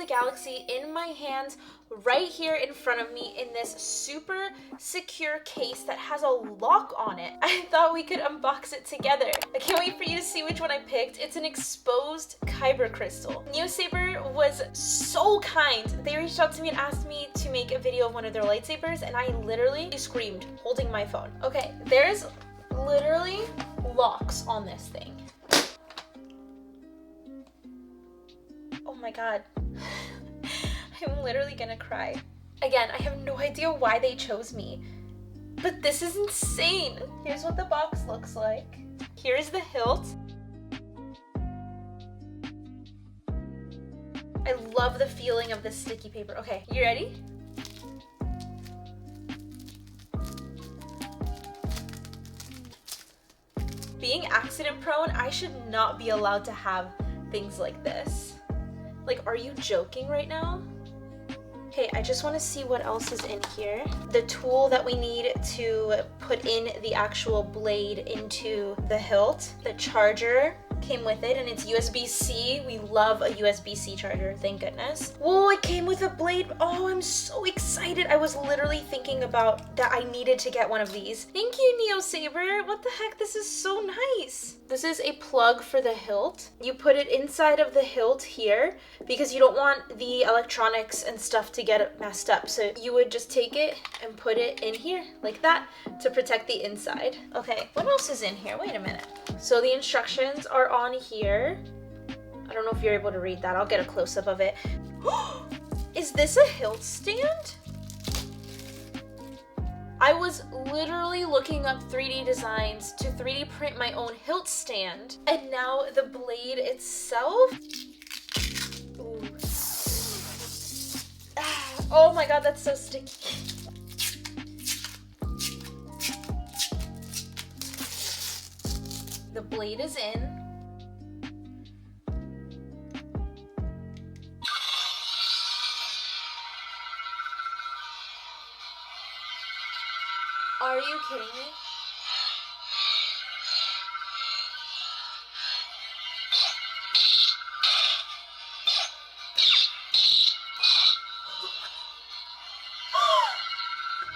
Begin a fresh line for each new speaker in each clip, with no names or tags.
the galaxy in my hands right here in front of me in this super secure case that has a lock on it. I thought we could unbox it together. I can't wait for you to see which one I picked. It's an exposed kyber crystal. Neosaber was so kind. They reached out to me and asked me to make a video of one of their lightsabers, and I literally screamed holding my phone. Okay, there's literally locks on this thing. Oh my god. I'm literally gonna cry. Again, I have no idea why they chose me, but this is insane. Here's what the box looks like. Here's the hilt. I love the feeling of the sticky paper. Okay, you ready? Being accident prone, I should not be allowed to have things like this. Like, are you joking right now? Okay, I just want to see what else is in here. The tool that we need to put in the actual blade into the hilt. The charger came with it, and it's USB-C. We love a USB-C charger, thank goodness. Whoa, it came with a blade. Oh, I'm so excited. I was literally thinking about that I needed to get one of these. Thank you, Neosaber. What the heck? This is so nice. This is a plug for the hilt. You put it inside of the hilt here because you don't want the electronics and stuff to get messed up. So you would just take it and put it in here like that to protect the inside. Okay, what else is in here? Wait a minute. So the instructions are on here. I don't know if you're able to read that. I'll get a close-up of it. Is this a hilt stand? I was literally looking up 3D designs to 3D print my own hilt stand, and now the blade itself. Ooh. Ah, oh my god, that's so sticky. The blade is in. Are you kidding me?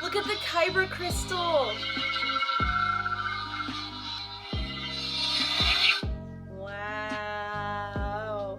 Look at the kyber crystal. Wow.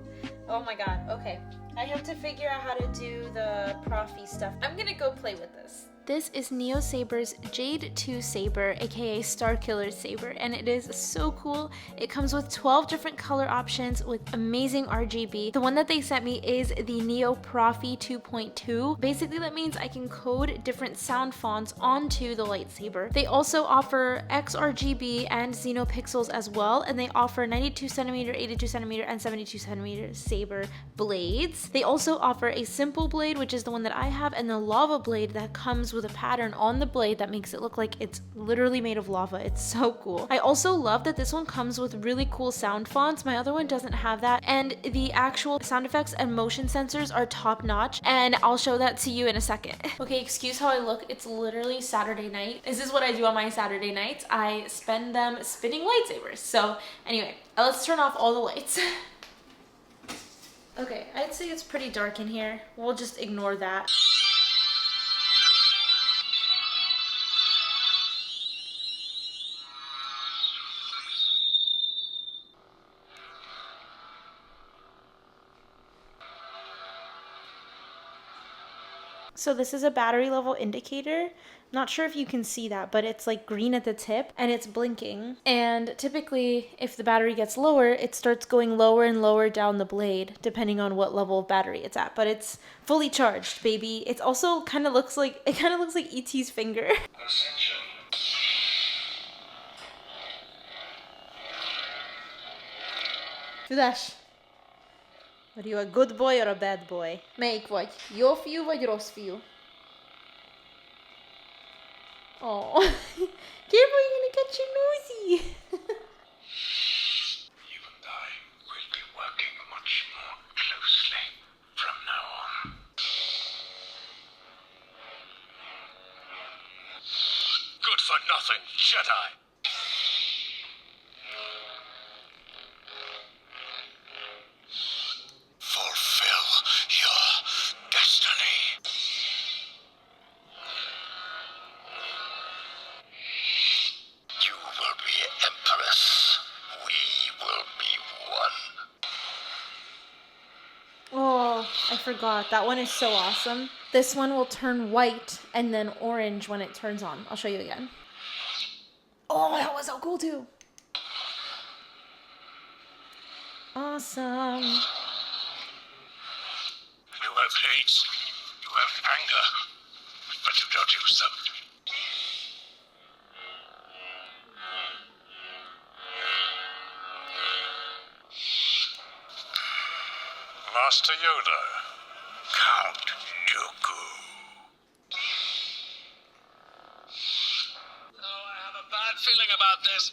Oh my god. Okay. I have to figure out how to do the prophy stuff. I'm gonna go play with this. This is Neosabers' Jade II Saber, aka Starkiller Saber, and it is so cool. It comes with 12 different color options with amazing RGB. The one that they sent me is the Neo Prophy 2.2. Basically, that means I can code different sound fonts onto the lightsaber. They also offer XRGB and Xenopixels as well, and they offer 92cm, 82cm, and 72cm saber blades. They also offer a simple blade, which is the one that I have, and the lava blade that comes with a pattern on the blade that makes it look like it's literally made of lava. It's so cool. I also love that this one comes with really cool sound fonts. My other one doesn't have that, and the actual sound effects and motion sensors are top notch, and I'll show that to you in a second. Okay, excuse how I look. It's literally Saturday night. This is what I do on my Saturday nights. I spend them spinning lightsabers. So anyway, let's turn off all the lights. Okay, I'd say it's pretty dark in here. We'll just ignore that. So this is a battery level indicator. Not sure if you can see that, but it's like green at the tip and it's blinking. And typically, if the battery gets lower, it starts going lower and lower down the blade, depending on what level of battery it's at. But it's fully charged, baby. It also kind of looks like E.T.'s finger.
Ascension.
Tudás? Are you a good boy or a bad boy? Melyik vagy? Jó fiú vagy rossz fiú? Oh, careful, you're gonna get your nosy.
You and I will be working much more closely from now on. Good for nothing, Jedi. Fulfill your
forgot. That one is so awesome. This one will turn white and then orange when it turns on. I'll show you again. Oh, that was so cool too. Awesome.
You have hate, you have anger, but you don't use them. Master Yoda, Count Dooku. Oh, I have a bad feeling about this.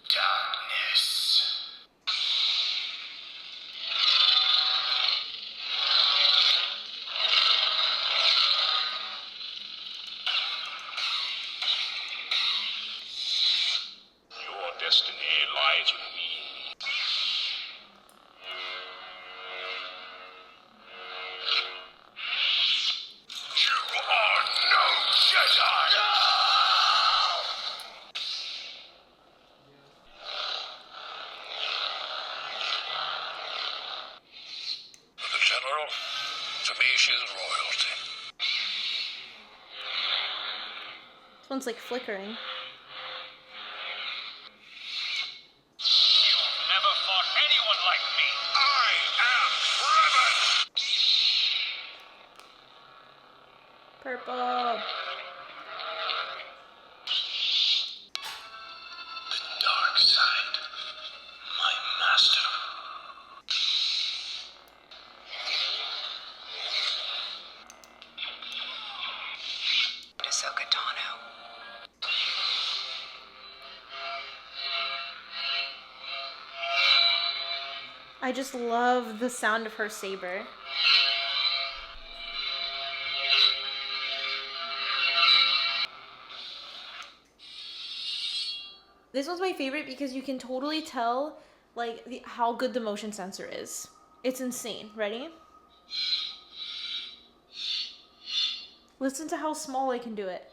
Darkness. Your destiny lies with me. You are no Jedi! The General, to me she is royalty.
This one's like flickering.
You've never fought anyone like me. I am Revan!
Purple.
The dark side, my master. Ahsoka Tano.
I just love the sound of her saber. This one's my favorite because you can totally tell like how good the motion sensor is. It's insane. Ready? Listen to how small I can do it.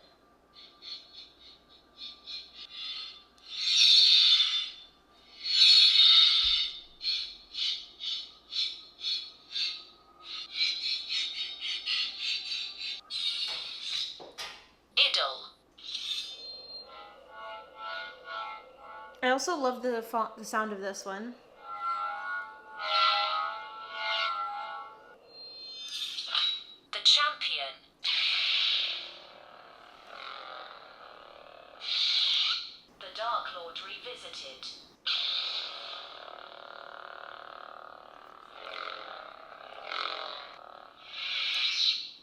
I also love the sound of this one.
The champion. The Dark Lord revisited.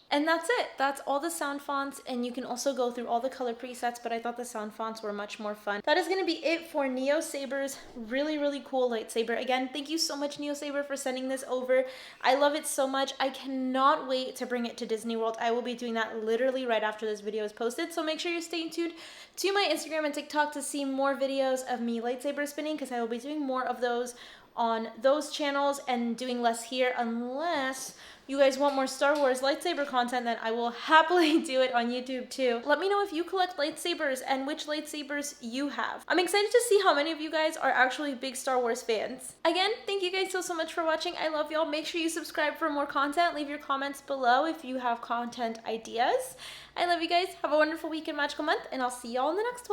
And that's it. That's all the sound fonts, and you can also go through all the color presets, but I thought the sound fonts were much more fun. That is going to be it for Neosabers. Really, really cool lightsaber. Again, thank you so much, Neosaber, for sending this over. I love it so much. I cannot wait to bring it to Disney World. I will be doing that literally right after this video is posted, so make sure you stay tuned to my Instagram and TikTok to see more videos of me lightsaber spinning, because I will be doing more of those on those channels and doing less here, unless you guys want more Star Wars lightsaber content, then I will happily do it on YouTube too. Let me know if you collect lightsabers and which lightsabers you have. I'm excited to see how many of you guys are actually big Star Wars fans. Again, thank you guys so much for watching. I love y'all. Make sure you subscribe for more content. Leave your comments below if you have content ideas. I love you guys. Have a wonderful week and magical month, and I'll see y'all in the next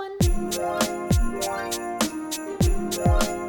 one.